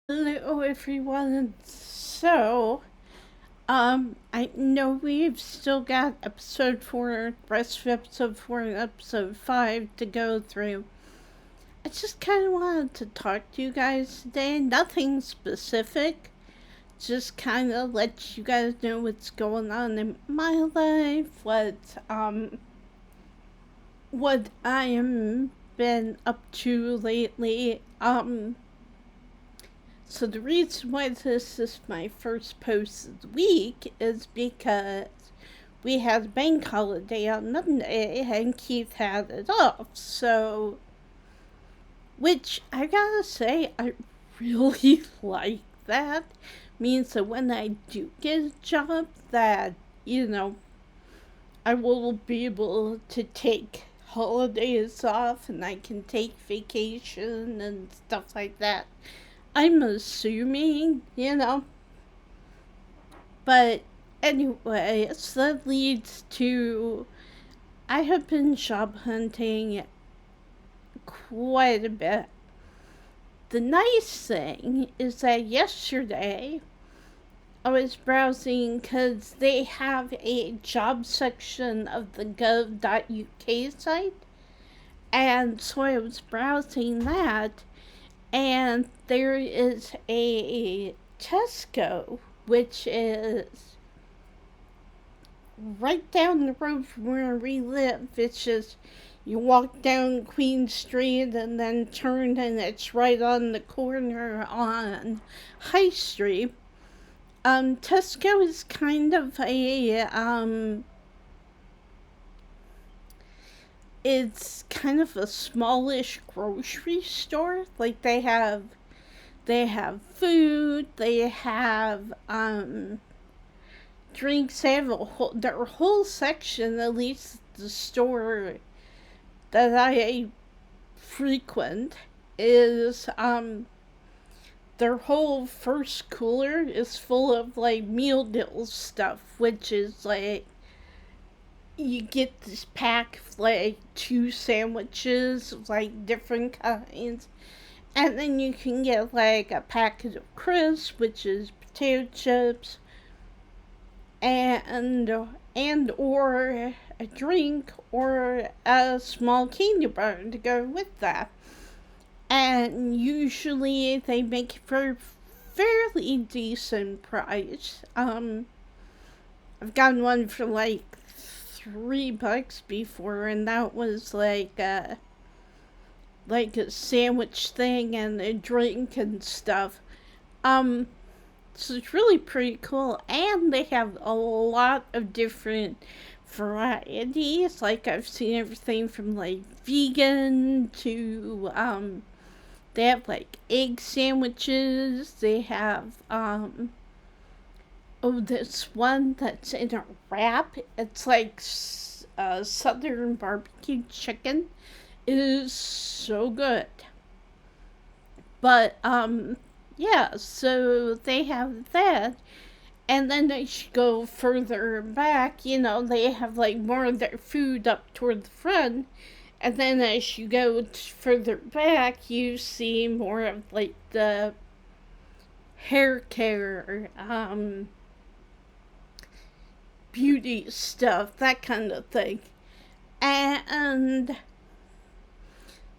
Hello, everyone. I know we've still got episode 4, rest of episode 4 and episode 5 to go through. I just kind of wanted to talk to you guys today. Nothing specific. Just kind of let you guys know what's going on in my life, what I am been up to lately. So the reason why this is my first post of the week is because we had a bank holiday on Monday and Keith had it off. So, which I gotta say, I really like that. Means that when I do get a job, that, you know, I will be able to take holidays off and I can take vacation and stuff like that. I'm assuming, But anyway, so that leads to I have been job hunting quite a bit. The nice thing is that yesterday I was browsing because they have a job section of the gov.uk site, and so I was browsing that, and there is a Tesco, which is right down the road from where we live. It's just you walk down Queen Street and then turn, and it's right on the corner on High Street. Tesco is kind of it's kind of a smallish grocery store. Like they have food, they have drinks. They have their whole section, at least the store that I frequent, is their whole first cooler is full of like meal deal stuff, which is like you get this pack of like 2 sandwiches of like different kinds, and then you can get like a packet of crisps, which is potato chips, and or a drink or a small candy bar to go with that. And usually they make it for a fairly decent price. I've gotten one for like $3 before, and that was like a sandwich thing and a drink and stuff. Um, so it's really pretty cool, and they have a lot of different varieties. Like I've seen everything from like vegan to they have like egg sandwiches. They have this one that's in a wrap. It's like southern barbecue chicken. It is so good. But yeah, so they have that. And then as you go further back, they have like more of their food up toward the front. And then as you go further back, you see more of like the hair care, beauty stuff, that kind of thing. And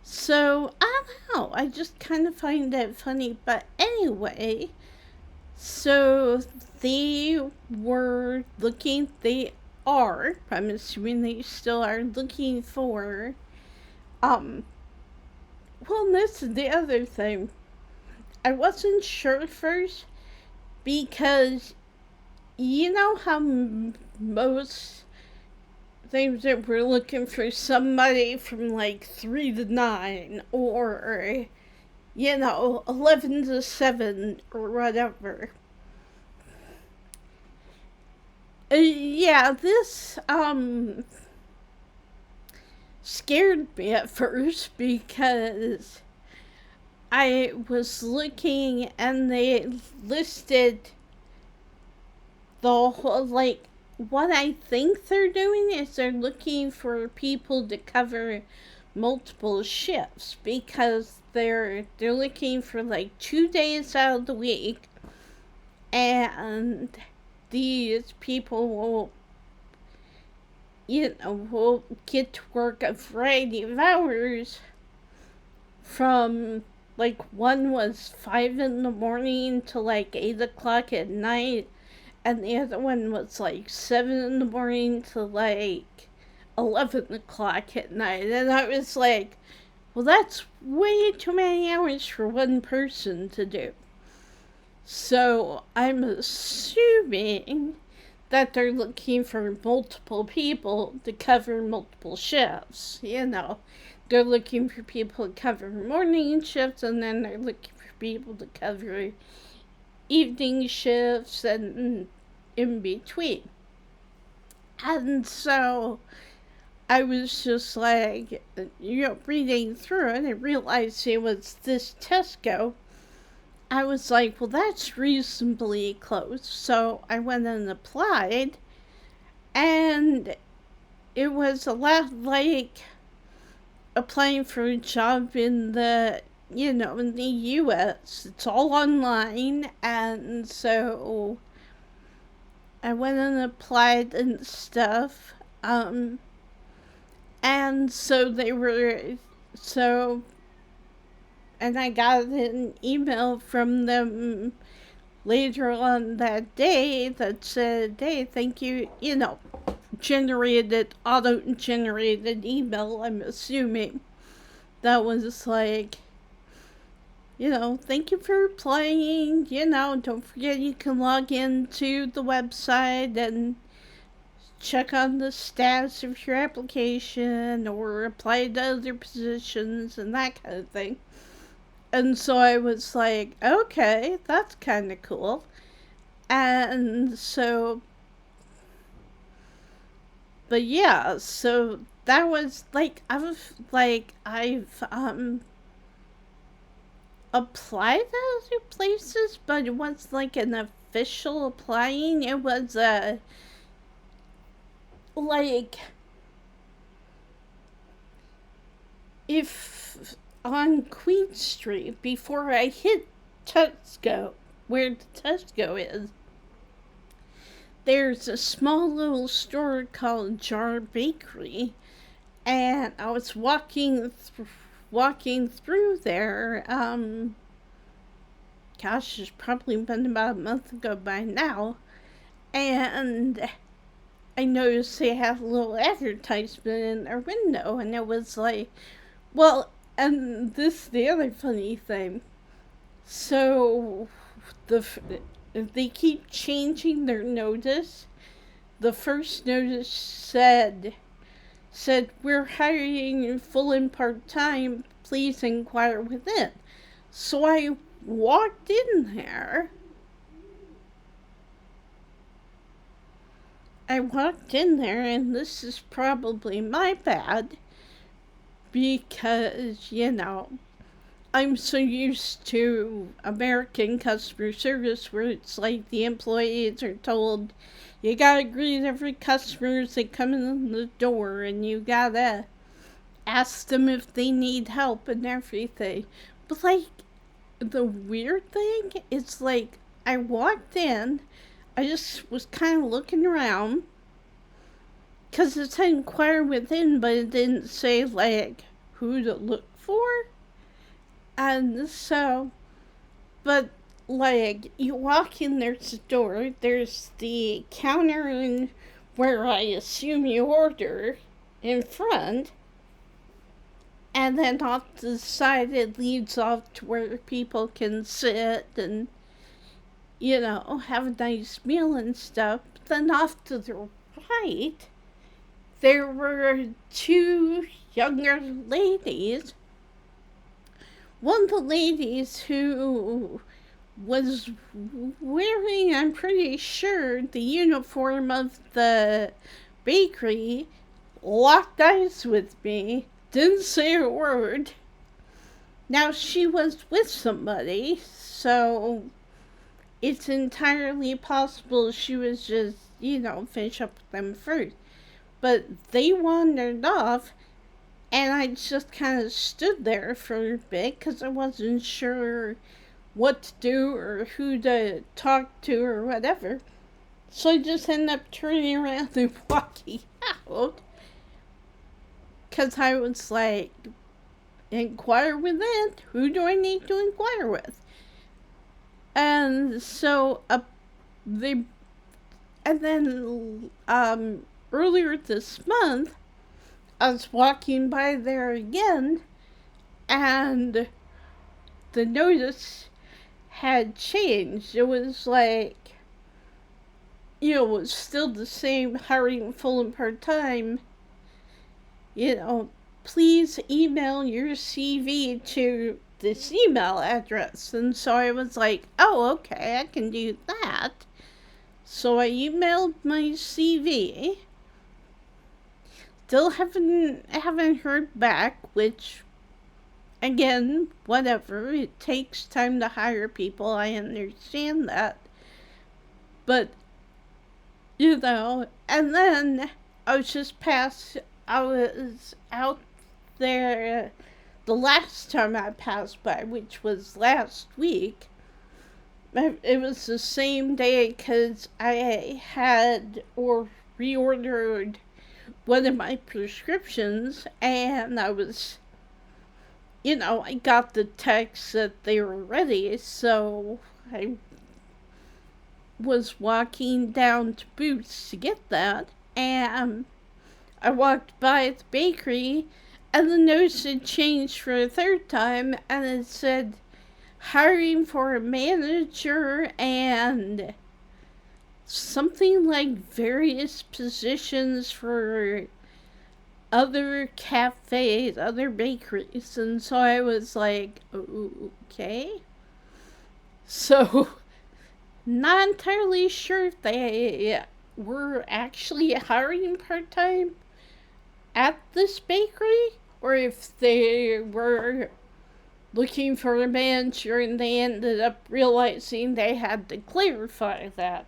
so, I don't know, I just kind of find that funny. But anyway, so they are, I'm assuming they still are looking for, um, well, this is the other thing. I wasn't sure at first because you know how most things that we're looking for somebody from like 3 to 9 or 11 to 7 or whatever. Yeah, this scared me at first because I was looking and they listed the whole, like, what I think they're doing is they're looking for people to cover multiple shifts because they're looking for like 2 days out of the week, and these people will get to work a variety of hours from, like, one was 5 in the morning to like 8 o'clock at night, and the other one was like 7 in the morning to like 11 o'clock at night. And I was like, well, that's way too many hours for one person to do. So I'm assuming that they're looking for multiple people to cover multiple shifts. They're looking for people to cover morning shifts, and then they're looking for people to cover evening shifts and in between. And so I was just like, reading through it and realized it was this Tesco. I was like, well, that's reasonably close. So I went and applied, and it was a lot like applying for a job in the US. It's all online, and so I went and applied and stuff. And so and I got an email from them later on that day that said, hey, thank you, auto-generated email, I'm assuming. That was like, thank you for applying, don't forget you can log into the website and check on the status of your application or apply to other positions and that kind of thing. And so I was like, okay, that's kind of cool. And so, but yeah, so that was like, I've applied at other places, but it was like an official applying. It was like, if on Queen Street, before I hit Tesco, where the Tesco is, there's a small little store called Jar Bakery, and I was walking through there. Gosh, it's probably been about a month ago by now, and I noticed they had a little advertisement in their window, and it was like, well, and this is the other funny thing. So they keep changing their notice. The first notice said we're hiring full and part-time. Please inquire within. So I walked in there. And this is probably my bad because, I'm so used to American customer service where it's like the employees are told, you gotta greet every customer as they come in the door, and you gotta ask them if they need help and everything. But like, the weird thing is, like, I walked in, I just was kind of looking around, because it said inquire within, but it didn't say, like, who to look for. And so, but, like, you walk in, there's a door, there's the counter and where I assume you order in front, and then off to the side it leads off to where people can sit and, have a nice meal and stuff. But then off to the right, there were two younger ladies. One of the ladies who was wearing, I'm pretty sure, the uniform of the bakery, locked eyes with me, didn't say a word. Now, she was with somebody, so it's entirely possible she was just, finish up with them first. But they wandered off, And I just kind of stood there for a bit because I wasn't sure what to do or who to talk to or whatever. So I just ended up turning around and walking out because I was like, inquire with it. Who do I need to inquire with? And so they, and then earlier this month, I was walking by there again, and the notice had changed. It was like, it was still the same, hiring full and part-time. Please email your CV to this email address. And so I was like, oh, okay, I can do that. So I emailed my CV. Still haven't heard back, which, again, whatever. It takes time to hire people. I understand that. But, and then I was out there the last time I passed by, which was last week. It was the same day because I had reordered one of my prescriptions, and I was, I got the text that they were ready, so I was walking down to Boots to get that, and I walked by the bakery, and the notice had changed for a third time, and it said, hiring for a manager and something like various positions for other cafes, other bakeries. And so I was like, okay. So, not entirely sure if they were actually hiring part-time at this bakery, or if they were looking for a manager and they ended up realizing they had to clarify that.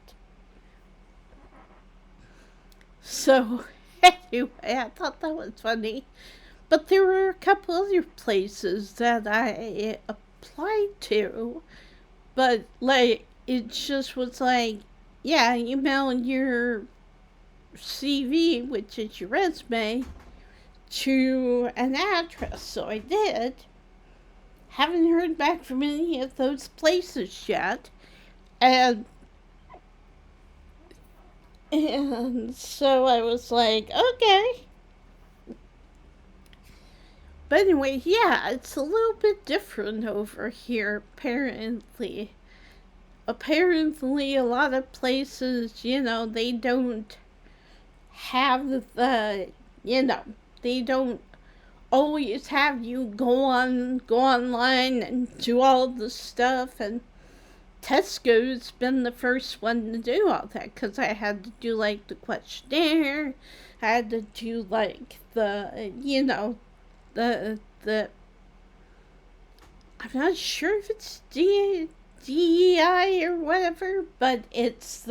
So, anyway, I thought that was funny. But there were a couple other places that I applied to, but it just was like, yeah, email your CV, which is your resume, to an address. So I did. Haven't heard back from any of those places yet. And so I was like, okay. But anyway, yeah, it's a little bit different over here, apparently. Apparently, a lot of places, they don't have they don't always have you go online and do all the stuff. And Tesco's been the first one to do all that, because I had to do the questionnaire. I had to do the the I'm not sure if it's DEI or whatever, but it's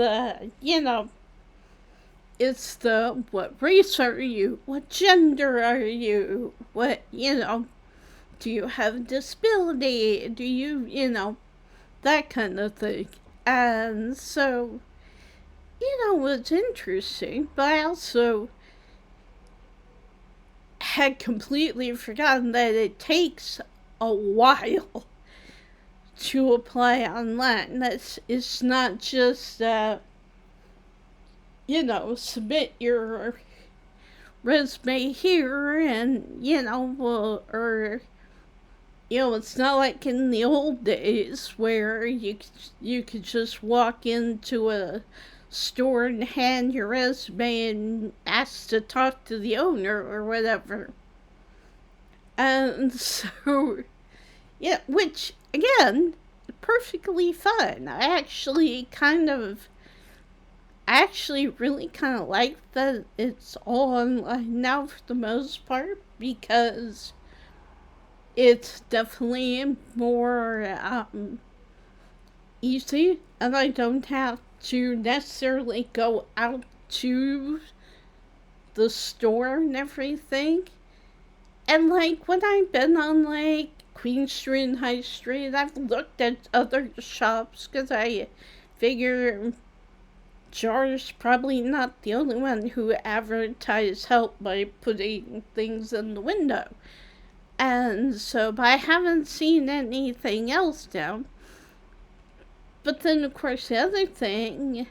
it's the, what race are you? What gender are you? What, do you have a disability? Do you, that kind of thing. And so, it's interesting, but I also had completely forgotten that it takes a while to apply online. It's not just submit your resume here and, it's not like in the old days where you could just walk into a store and hand your resume and ask to talk to the owner or whatever. And so, yeah, which, again, perfectly fine. I actually really kind of like that it's all online now for the most part, because it's definitely more easy, and I don't have to necessarily go out to the store and everything. And like when I've been on like Queen Street and High Street, I've looked at other shops because I figure Jar's probably not the only one who advertised help by putting things in the window. And so, but I haven't seen anything else down. But then, of course, the other thing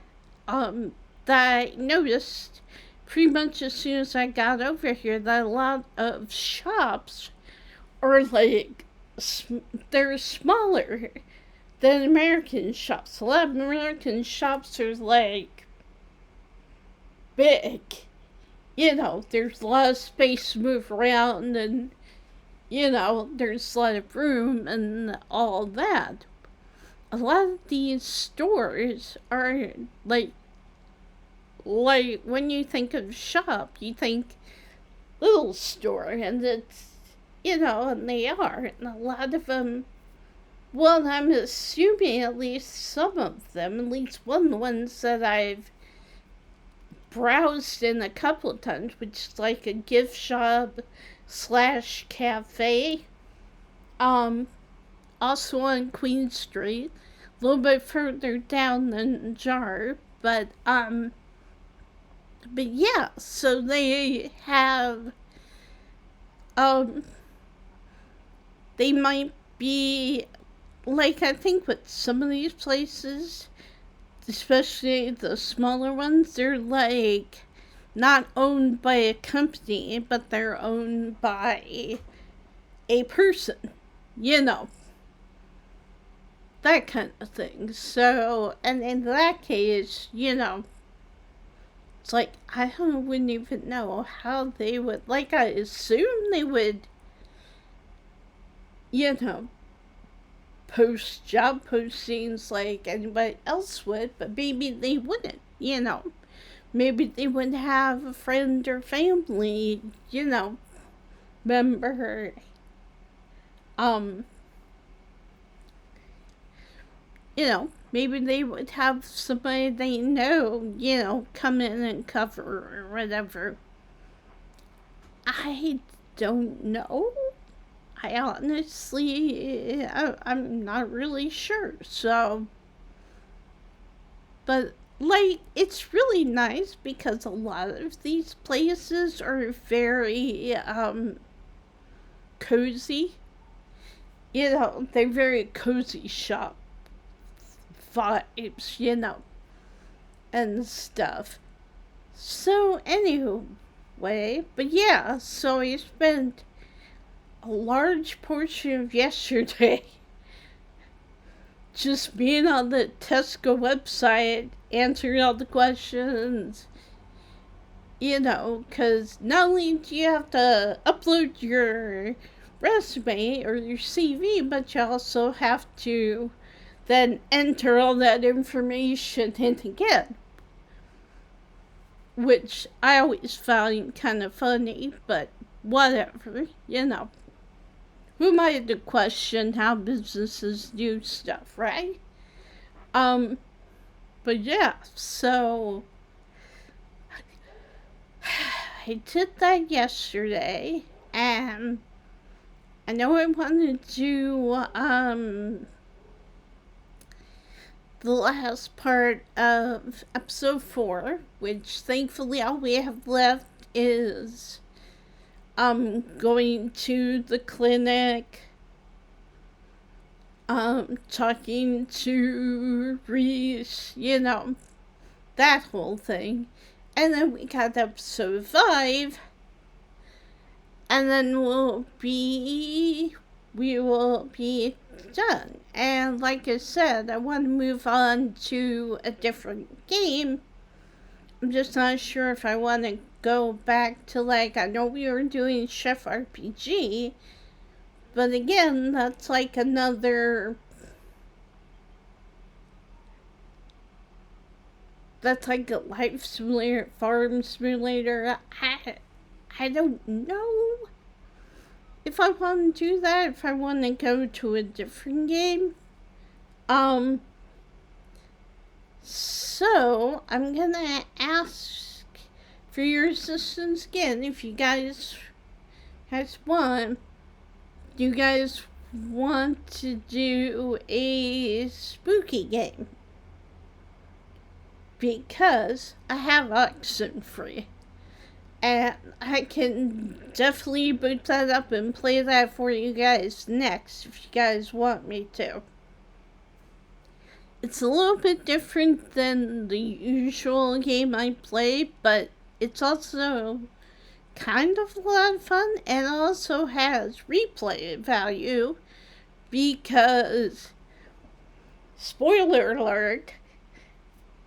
that I noticed pretty much as soon as I got over here, that a lot of shops are like, they're smaller than American shops. A lot of American shops are like big. You know, there's a lot of space to move around and, you know, there's a lot of room and all that. A lot of these stores are like when you think of shop, you think little store, and it's, you know, and they are, and a lot of them, well, I'm assuming at least some of them, at least one of the ones that I've browsed in a couple of times, which is like a gift shop slash cafe, also on Queen Street, a little bit further down than Jar, but yeah, so they have, um, they might be, like, I think with some of these places, especially the smaller ones, they're like not owned by a company, but they're owned by a person, you know, that kind of thing. So, and in that case, you know, it's like, wouldn't even know how they would, like, I assume they would, you know, post job postings like anybody else would, but maybe they wouldn't, you know. Maybe they would have a friend or family, you know, member, you know, maybe they would have somebody they know, you know, come in and cover or whatever. I don't know. I honestly, I'm not really sure. So, but like, it's really nice because a lot of these places are very, cozy. You know, they're very cozy shop vibes, you know, and stuff. So, anyway, but yeah, so I spent a large portion of yesterday just being on the Tesco website, answering all the questions, you know, because not only do you have to upload your resume or your CV, but you also have to then enter all that information in again, which I always found kind of funny, but whatever, you know. Who am I to question how businesses do stuff, right? But yeah, so I did that yesterday, and I know I wanted to do, the last part of episode 4, which thankfully all we have left is, going to the clinic, talking to Reese, you know, that whole thing. And then we got episode 5, and then we will be done. And like I said, I want to move on to a different game. I'm just not sure if I want to go back to, like, I know we were doing Chef RPG, but again, that's like another, that's like a life simulator, farm simulator. I don't know if I want to do that, if I want to go to a different game. So I'm gonna ask for your assistance again if you guys has one. Do you guys want to do a spooky game? Because I have Oxenfree. And I can definitely boot that up and play that for you guys next if you guys want me to. It's a little bit different than the usual game I play, but it's also kind of a lot of fun and also has replay value because, spoiler alert,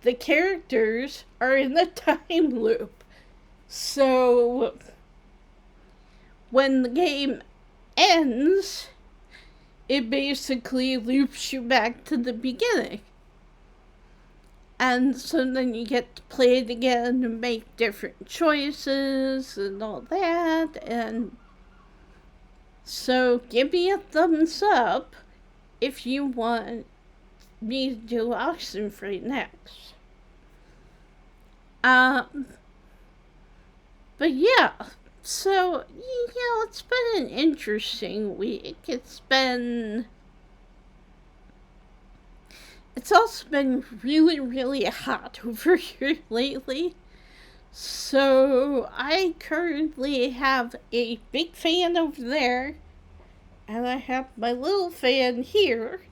the characters are in a time loop. So, when the game ends, it basically loops you back to the beginning. And so then you get to play it again and make different choices and all that. And so give me a thumbs up if you want me to do Oxenfree next. But yeah, so, it's been an interesting week. It's also been really, really hot over here lately. So, I currently have a big fan over there, and I have my little fan here.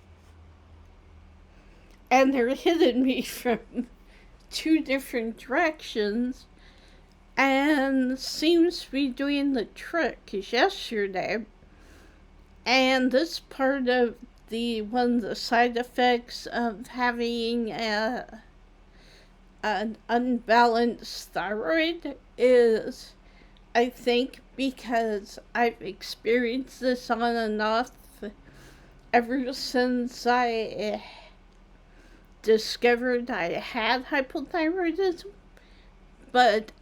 And they're hitting me from 2 different directions. And seems to be doing the trick, because yesterday, and this part of one of the side effects of having an unbalanced thyroid is, I think, because I've experienced this on and off ever since I discovered I had hypothyroidism. But,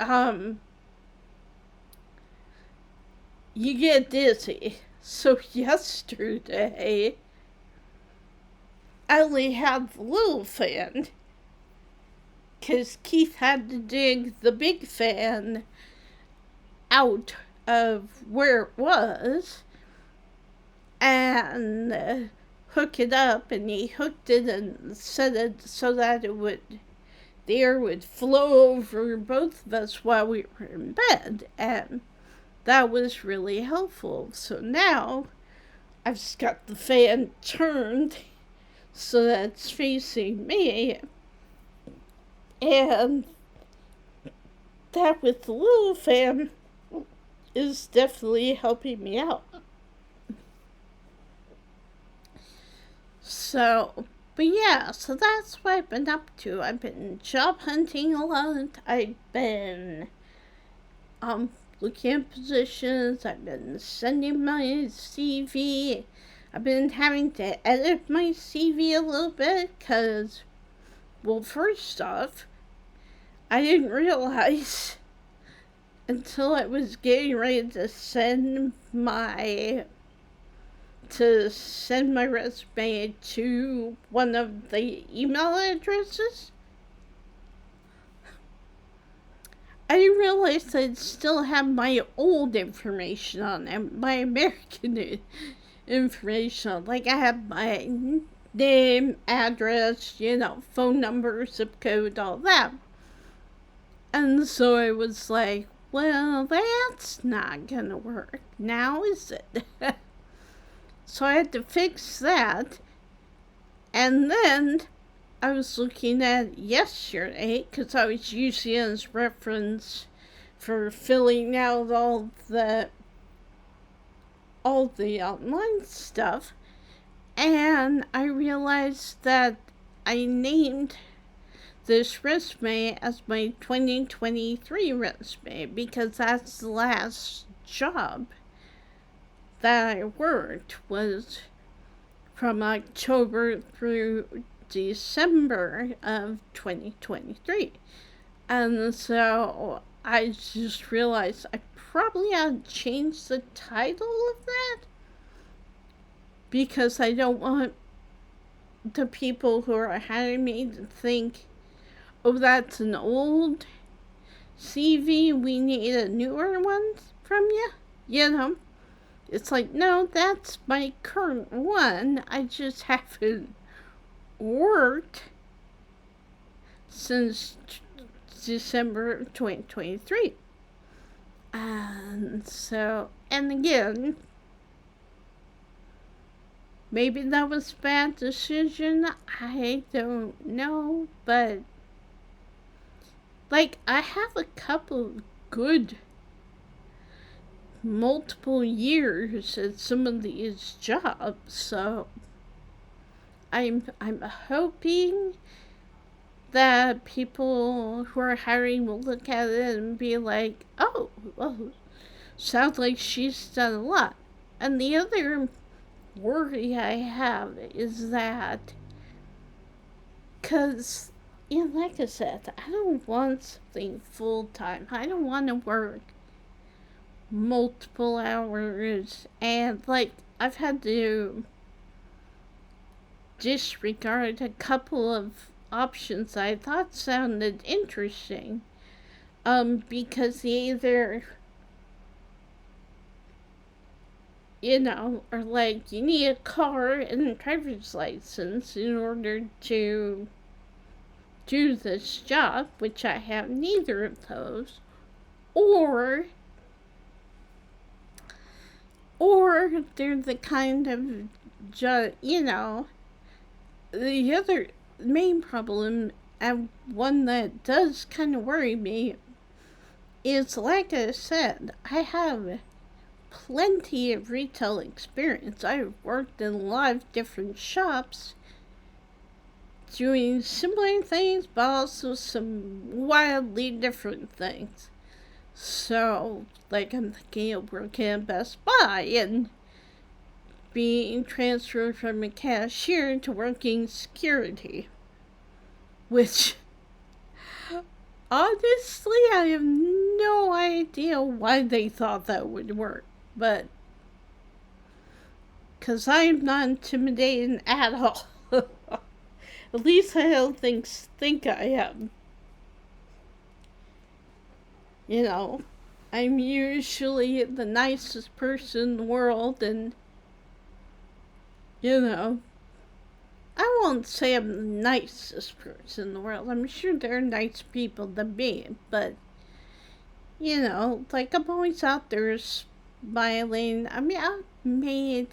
you get dizzy. So yesterday, I only had the little fan, because Keith had to dig the big fan out of where it was, and hook it up, and he hooked it and set it so that the air would flow over both of us while we were in bed, and that was really helpful. So now I've just got the fan turned so that it's facing me, and that with the little fan is definitely helping me out. So, but yeah, so that's what I've been up to. I've been job hunting a lot. I've been looking at positions. I've been sending my CV. I've been having to edit my CV a little bit because, well, first off, I didn't realize until I was getting ready to send my resume to one of the email addresses. I didn't realize I'd still have my old information on it, my American information. Like, I have my name, address, phone number, zip code, all that. And so I was like, well, that's not gonna work now, is it? So I had to fix that. And then I was looking at yesterday, because I was using it as reference for filling out all the online stuff. And I realized that I named this resume as my 2023 resume because that's the last job that I worked was from October through December of 2023. And so I just realized I probably ought to change the title of that because I don't want the people who are hiring me to think, oh, that's an old CV, we need a newer one from you. You know, it's like, no, that's my current one. I just haven't worked since December of 2023. And so, and again, maybe that was a bad decision. I don't know. But, like, I have a couple of good multiple years at some of these jobs. So, I'm hoping that people who are hiring will look at it and be like, oh, well, sounds like she's done a lot. And the other worry I have is that, because, like I said, I don't want something full time. I don't want to work multiple hours. And, like, I've had to disregard a couple of options I thought sounded interesting. Because they either, are like, you need a car and a driver's license in order to do this job, which I have neither of those, or they're the kind of the other main problem, and one that does kind of worry me, is, like I said, I have plenty of retail experience. I've worked in a lot of different shops doing similar things, but also some wildly different things. So, like, I'm thinking of working at Best Buy and being transferred from a cashier to working security, which, honestly, I have no idea why they thought that would work, but because I am not intimidating at all. At least I don't think I am. I'm usually the nicest person in the world, and, I won't say I'm the nicest person in the world. I'm sure there are nice people to me, but, like, I'm always out there smiling. I mean,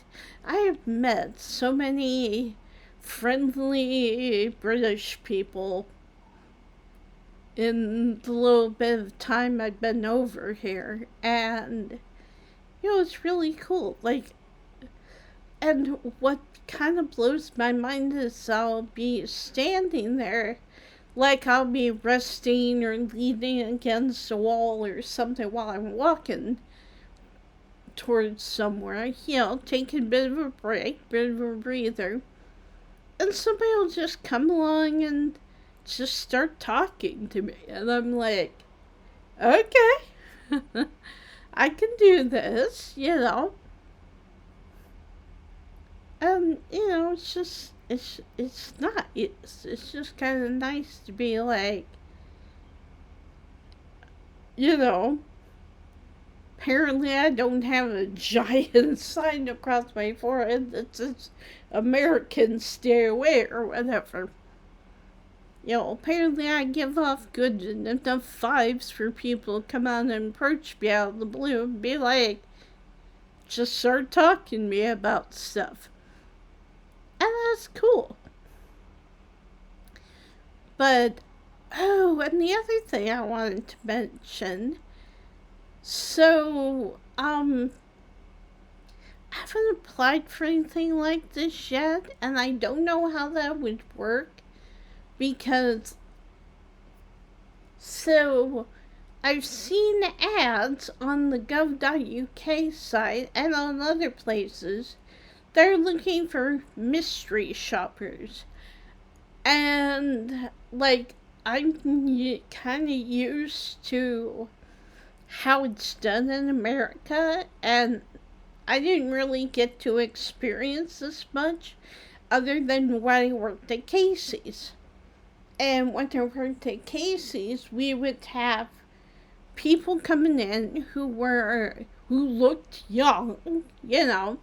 I have met so many friendly British people in the little bit of time I've been over here, and, it's really cool. Like, and what kind of blows my mind is I'll be standing there, like I'll be resting or leaning against a wall or something while I'm walking towards somewhere, taking a bit of a break, bit of a breather. And somebody will just come along and just start talking to me. And I'm like, okay, I can do this. It's not. It's just kind of nice to be like, you know, apparently I don't have a giant sign across my forehead that says Americans stay away or whatever. Apparently I give off good enough vibes for people to come out and approach me out of the blue and be like, just start talking to me about stuff. And that's cool. But, and the other thing I wanted to mention, so, I haven't applied for anything like this yet, and I don't know how that would work, because, so, I've seen ads on the gov.uk site and on other places. They're looking for mystery shoppers. And, like, I'm kind of used to how it's done in America, and I didn't really get to experience this much other than when I worked at Casey's. And when I worked at Casey's, we would have people coming in who were who looked young, you know,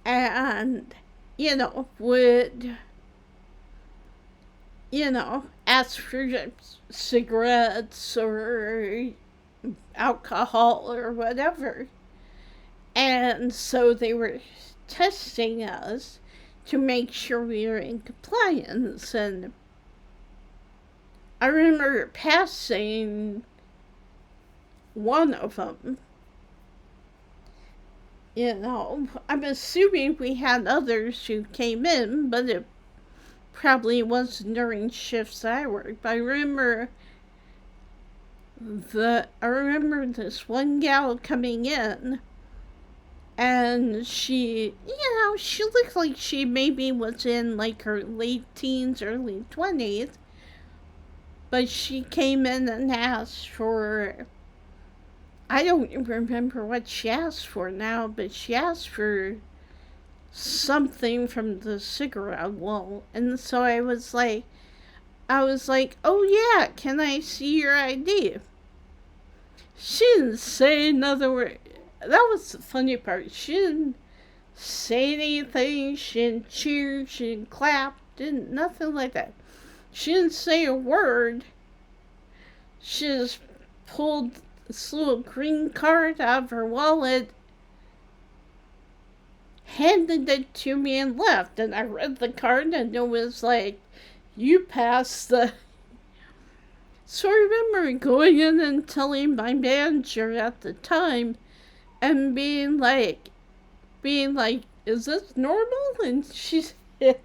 and, would, ask for cigarettes or alcohol or whatever. And so they were testing us to make sure we were in compliance. And I remember passing one of them. I'm assuming we had others who came in, but it probably wasn't during shifts I worked. But I remember this one gal coming in, and she looked like she maybe was in like her late teens, early 20s, but she came in and asked for, I don't remember what she asked for now, but she asked for something from the cigarette wall. And so I was like, oh yeah, can I see your ID? She didn't say another word. That was the funny part. She didn't say anything. She didn't cheer. She didn't clap. Nothing like that. She didn't say a word. She just pulled this little green card out of her wallet, handed it to me, and left. And I read the card, and it was like, you passed the... So I remember going in and telling my manager at the time and being like, is this normal? And she said,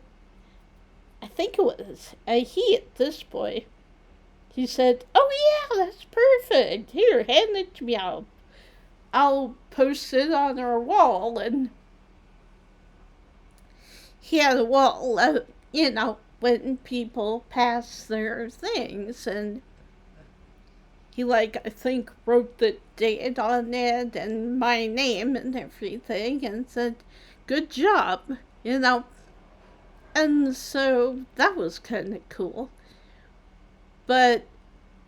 I think it was a he at this point. He said, oh yeah, that's perfect. Here, hand it to me. I'll post it on our wall. And he had a wall, when people pass their things. And he, I think, wrote the date on it and my name and everything and said, good job, And so that was kind of cool. But,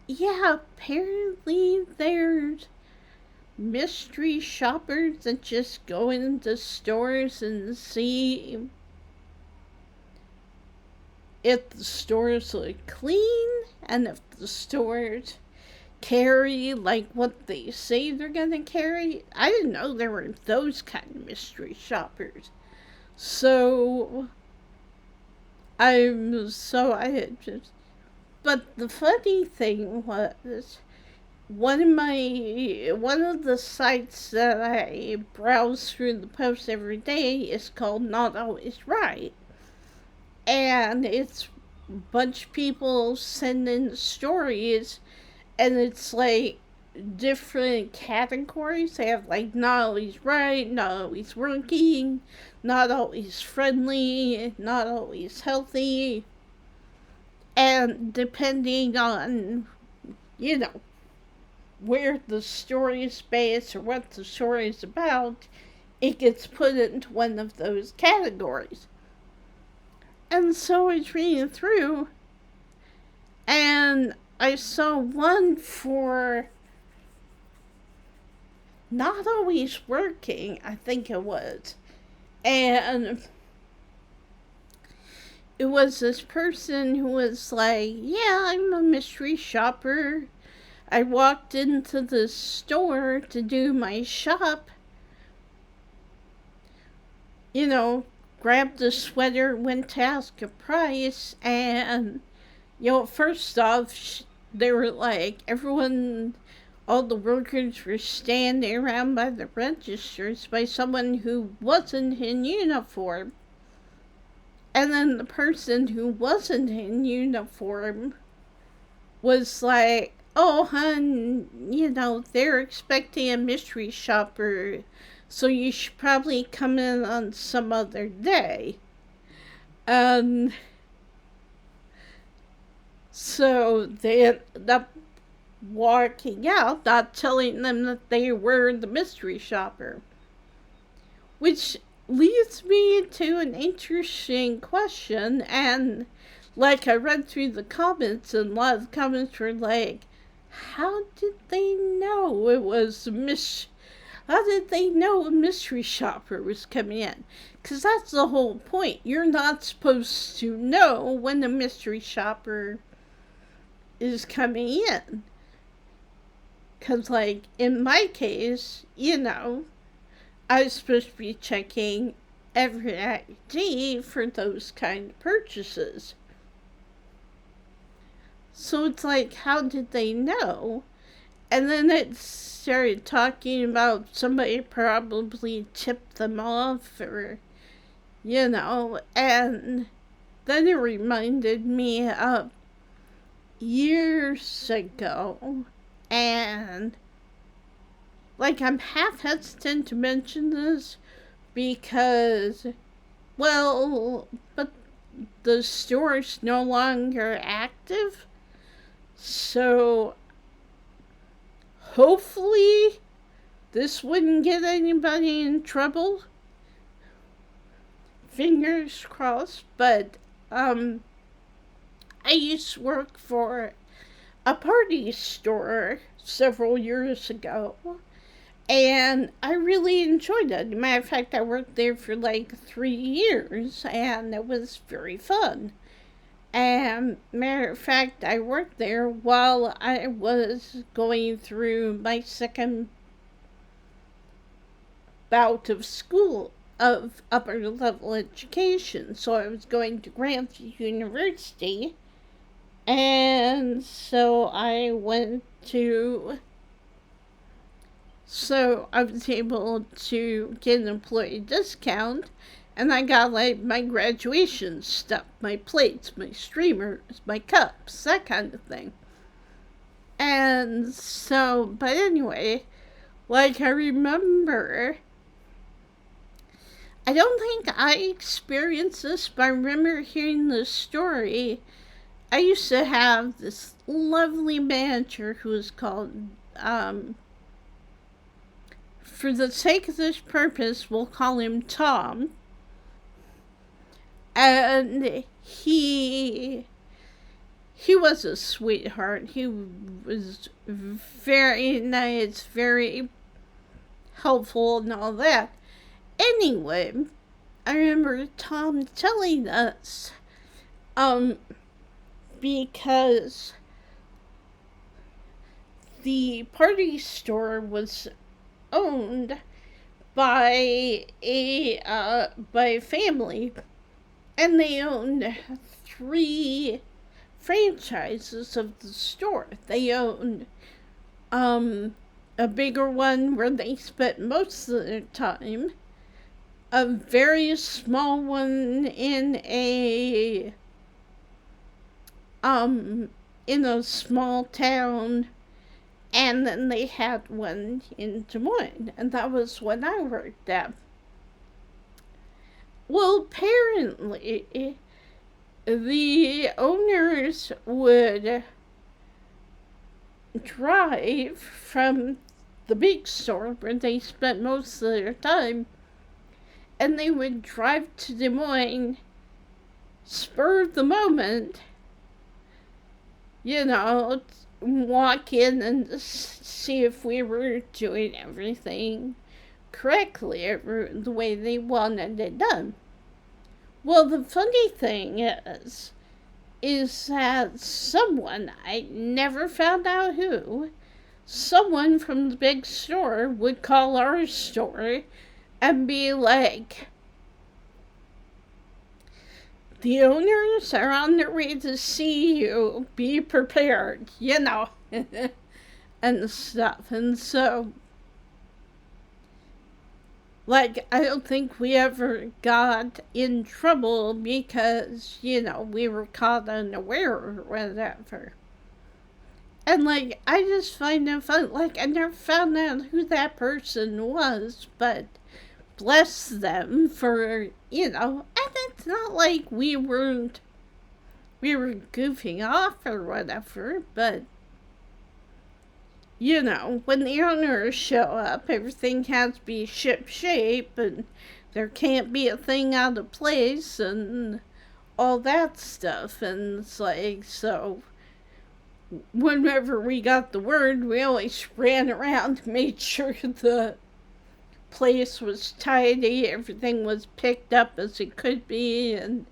yeah, apparently there's mystery shoppers that just go into stores and see if the stores look clean and if the stores carry what they say they're gonna carry. I didn't know there were those kind of mystery shoppers. So I had just... But the funny thing was, one of the sites that I browse through the posts every day is called Not Always Right. And it's a bunch of people sending stories, and it's different categories. They have not always right, not always working, not always friendly, not always healthy. And depending on, where the story is based or what the story is about, it gets put into one of those categories. And so I was reading through, and I saw one for not always working, I think it was. And it was this person who was like, yeah, I'm a mystery shopper. I walked into the store to do my shop. Grabbed a sweater, went to ask a price, and, first off, they were all the workers were standing around by the registers by someone who wasn't in uniform. And then the person who wasn't in uniform was like, oh, hon, they're expecting a mystery shopper, so you should probably come in on some other day. So they ended up walking out, not telling them that they were the mystery shopper. Which leads me to an interesting question, and I read through the comments, and a lot of the comments were like, how did they know it was how did they know a mystery shopper was coming in? Because that's the whole point. You're not supposed to know when the mystery shopper is coming in. Because, like, in my case, I was supposed to be checking every ID for those kind of purchases. So it's like, how did they know? And then it started talking about somebody probably tipped them off, or, and then it reminded me of years ago, and, like, I'm half hesitant to mention this because, well, but the store's no longer active, so hopefully this wouldn't get anybody in trouble. Fingers crossed. But I used to work for a party store several years ago, and I really enjoyed it. As a matter of fact, I worked there for like 3 years, and it was very fun. And matter of fact, I worked there while I was going through my second bout of school, of upper level education. So I was going to Grants University, and so I was able to get an employee discount, and I got like my graduation stuff, my plates, my streamers, my cups, that kind of thing. And so, but anyway, like, I remember, I don't think I experienced this, but I remember hearing the story. I used to have this lovely manager who was called, for the sake of this purpose, we'll call him Tom. And he was a sweetheart. He was very nice, very helpful, and all that. Anyway, I remember Tom telling us, because the party store was owned by a family, and they owned 3 franchises of the store. They owned a bigger one where they spent most of their time, a very small one in a small town, and then they had one in Des Moines, and that was when I worked there. Well, apparently, the owners would drive from the big store where they spent most of their time, and they would drive to Des Moines, spur of the moment, walk in and see if we were doing everything correctly, the way they wanted it done. Well, the funny thing is that someone, I never found out who, someone from the big store would call our store and be like, the owners are on their way to see you, be prepared, and stuff. And so, like, I don't think we ever got in trouble because, we were caught unaware or whatever. And, like, I just find it fun. Like, I never found out who that person was, but bless them for, and it's not like we were goofing off or whatever, but, when the owners show up, everything has to be ship-shape, and there can't be a thing out of place, and all that stuff, and it's like, so, whenever we got the word, we always ran around, made sure the place was tidy, everything was picked up as it could be, and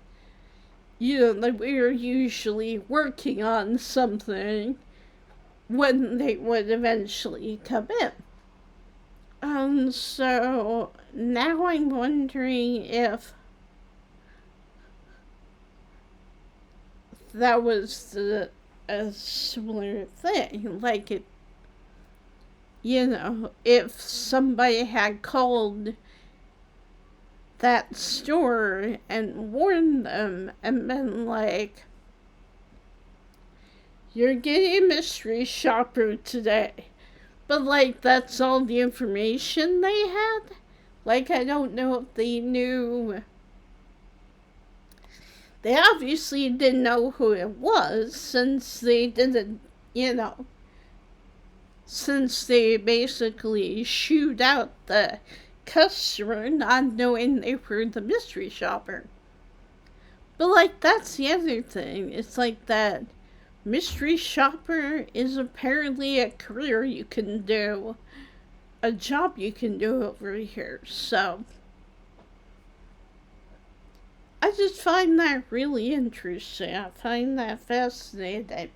that we were usually working on something when they would eventually come in. So now I'm wondering if that was a similar thing. Like, if somebody had called that store and warned them and been like, you're getting a mystery shopper today. But, like, that's all the information they had? Like, I don't know if they knew. They obviously didn't know who it was since they didn't, since they basically shooed out the customer not knowing they were the mystery shopper. But, like, that's the other thing. It's like that mystery shopper is apparently a career you can do, a job you can do over here. So I just find that really interesting. I find that fascinating.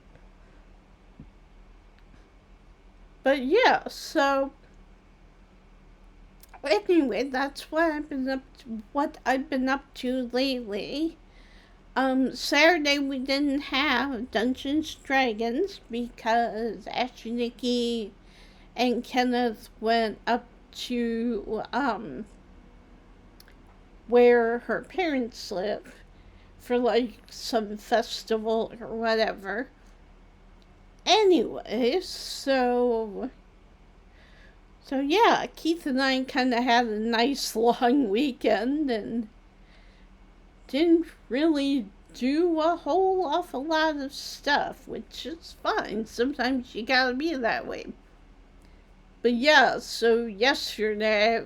But yeah, so anyway, that's what I've been up to lately. Saturday we didn't have Dungeons Dragons because Ashley, Nikki, and Kenneth went up to where her parents live for like some festival or whatever. Anyway, so yeah, Keith and I kind of had a nice long weekend and didn't really do a whole awful lot of stuff, which is fine. Sometimes you gotta be that way. But yeah, so yesterday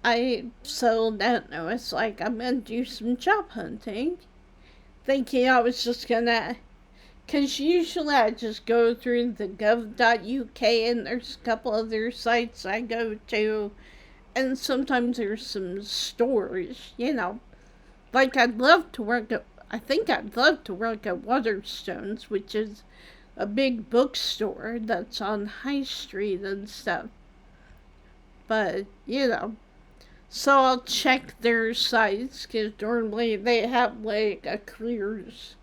I settled down. I was like, I'm gonna do some job hunting. Thinking I was just gonna, because usually I just go through the gov.uk and there's a couple other sites I go to, and sometimes there's some stores, Like I think I'd love to work at Waterstones, which is a big bookstore that's on High Street and stuff. But, so I'll check their sites, because normally they have like a careers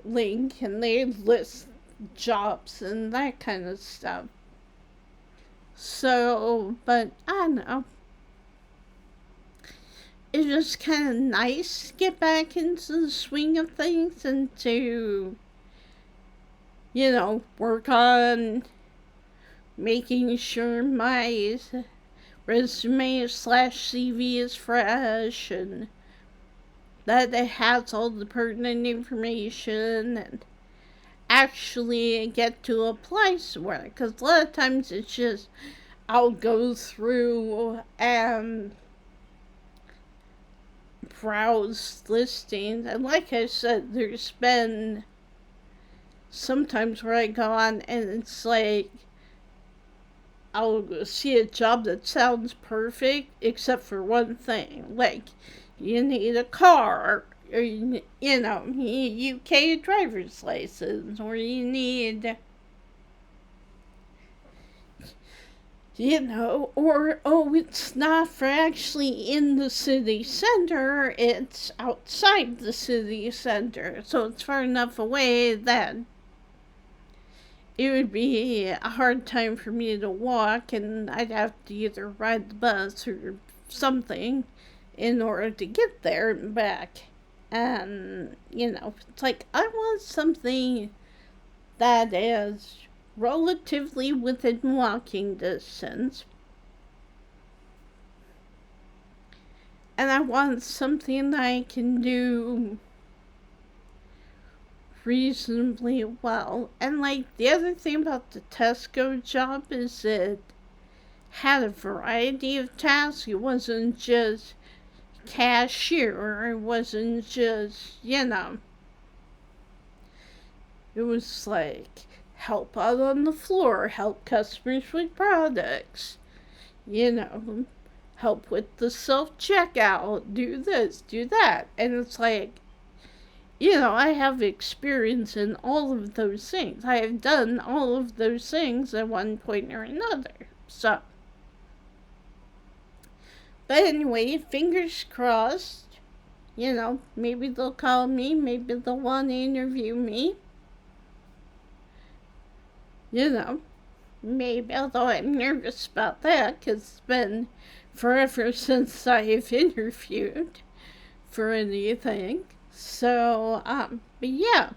link and they list jobs and that kind of stuff. So, but I don't know. It's just kind of nice to get back into the swing of things and to, work on making sure my resume / CV is fresh and that it has all the pertinent information and actually get to apply somewhere. Because a lot of times it's just, I'll go through and browse listings, and like I said, there's been sometimes where I go on and it's like I'll see a job that sounds perfect except for one thing, like you need a car, or you need UK driver's license, or you need or, it's not for actually in the city center, it's outside the city center, so it's far enough away that it would be a hard time for me to walk, and I'd have to either ride the bus or something in order to get there and back. And, it's like, I want something that is relatively within walking distance. And I want something that I can do reasonably well. And like the other thing about the Tesco job is it had a variety of tasks. It wasn't just cashier, or it wasn't just, It was like help out on the floor, help customers with products, you know, help with the self checkout, do this, do that. And it's like, I have experience in all of those things. I have done all of those things at one point or another. So, but anyway, fingers crossed. Maybe they'll call me, maybe they'll want to interview me. Maybe, although I'm nervous about that because it's been forever since I've interviewed for anything. So, but yeah.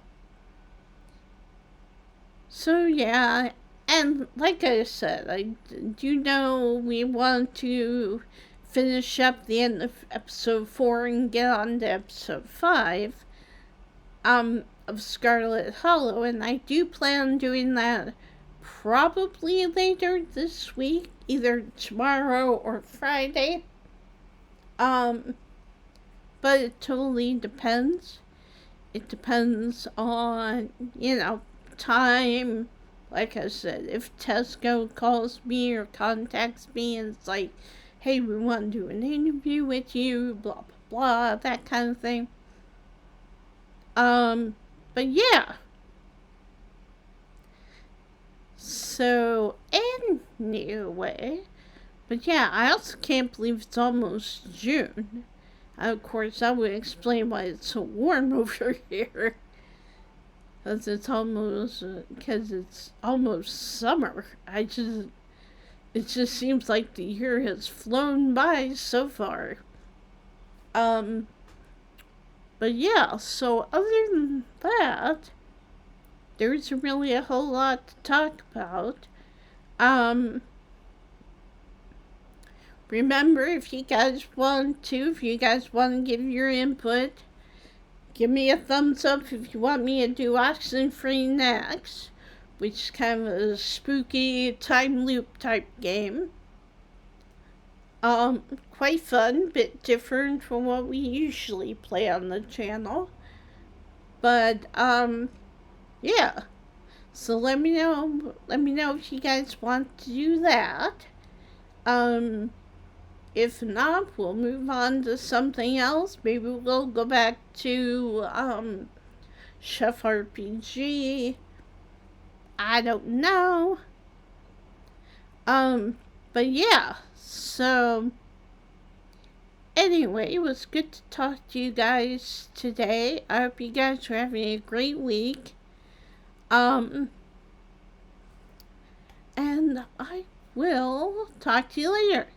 So, yeah, and like I said, I do know we want to finish up the end of episode 4 and get on to episode 5 of Scarlet Hollow, and I do plan on doing that probably later this week, either tomorrow or Friday. But it totally depends. It depends on, time. Like I said, if Tesco calls me or contacts me and it's like, hey, we want to do an interview with you, blah, blah, blah, that kind of thing. But yeah. So, anyway, but yeah, I also can't believe it's almost June. Of course, that would explain why it's so warm over here. Because it's almost summer. It just seems like the year has flown by so far. But yeah, so other than that, there isn't really a whole lot to talk about. Remember, if you guys want to give your input, give me a thumbs up if you want me to do Oxenfree next, which is kind of a spooky time loop type game. Quite fun, bit different from what we usually play on the channel. But, yeah. So let me know if you guys want to do that. If not, we'll move on to something else. Maybe we'll go back to, Chef RPG. I don't know. But yeah, so anyway, it was good to talk to you guys today. I hope you guys are having a great week. And I will talk to you later.